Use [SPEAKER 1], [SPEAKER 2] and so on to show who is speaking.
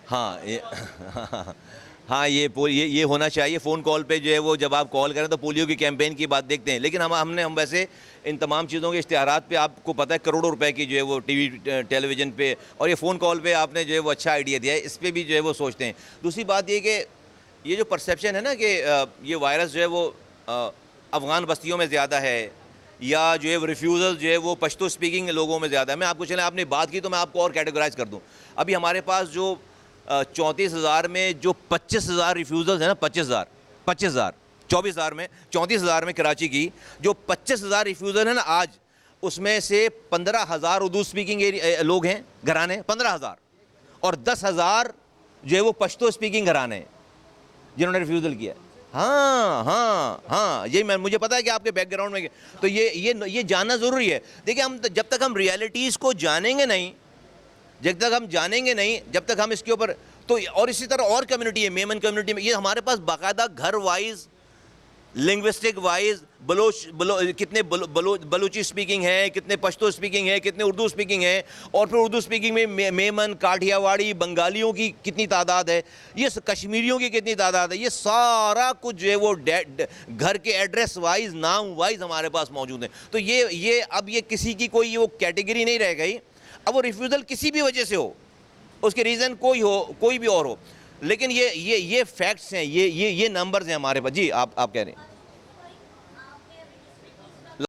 [SPEAKER 1] हाँ हाँ, ये होना चाहिए। फ़ोन कॉल पे जो है वो जब आप कॉल करें तो पोलियो की कैंपेन की बात देखते हैं, लेकिन हम वैसे इन तमाम चीज़ों के इश्तिहारात पे आपको पता है करोड़ों रुपए की जो है वो टीवी टेलीविज़न पे और ये फ़ोन कॉल पे आपने जो है वो अच्छा आइडिया दिया है, इस पे भी जो है वो सोचते हैं। दूसरी बात ये कि ये जो परसेप्शन है ना कि ये वायरस जो है वो अफ़गान बस्तियों में ज़्यादा है या जो है वो रिफ्यूज़ल जो है वो पश्तो स्पीकिंग लोगों में ज़्यादा है। मैं आपको चलें आपने बात की तो मैं आपको और कैटेगराइज़ कर दूँ। अभी हमारे पास जो 34,000 में जो 25,000 रिफ्यूज़ल्स हैं ना, 25,000 24,000 में 34,000 में कराची की जो 25,000 रिफ्यूज़ल है ना आज, उसमें से 15,000 उर्दू स्पीकिंग लोग हैं घराने, 15,000 और 10,000 जो है वो पश्तो स्पीकिंग घराने हैं जिन्होंने रिफ्यूज़ल किया। हाँ हाँ हाँ, ये मुझे पता है कि आपके बैकग्राउंड में, तो ये जानना ज़रूरी है। देखिए, हम जब तक हम रियलिटीज़ को जानेंगे नहीं, जब तक हम इसके ऊपर तो, और इसी तरह और कम्युनिटी है, मेमन कम्युनिटी में, ये हमारे पास बाकायदा घर वाइज, लिंग्विस्टिक वाइज कितने बलूची स्पीकिंग है, कितने पश्तो स्पीकिंग है, कितने उर्दू स्पीकिंग है, और फिर उर्दू स्पीकिंग में मेमन, काठियावाड़ी, बंगालियों की कितनी तादाद है, ये कश्मीरियों की कितनी तादाद है, ये सारा कुछ जो है वो घर के एड्रेस वाइज, नाम वाइज हमारे पास मौजूद है। तो ये अब ये किसी की कोई वो कैटेगरी नहीं रह गई। अब वो रिफ्यूज़ल किसी भी वजह से हो, उसके रीज़न कोई भी और हो, लेकिन ये फैक्ट्स हैं, ये नंबर्स हैं हमारे पास। जी, आप कह रहे हैं।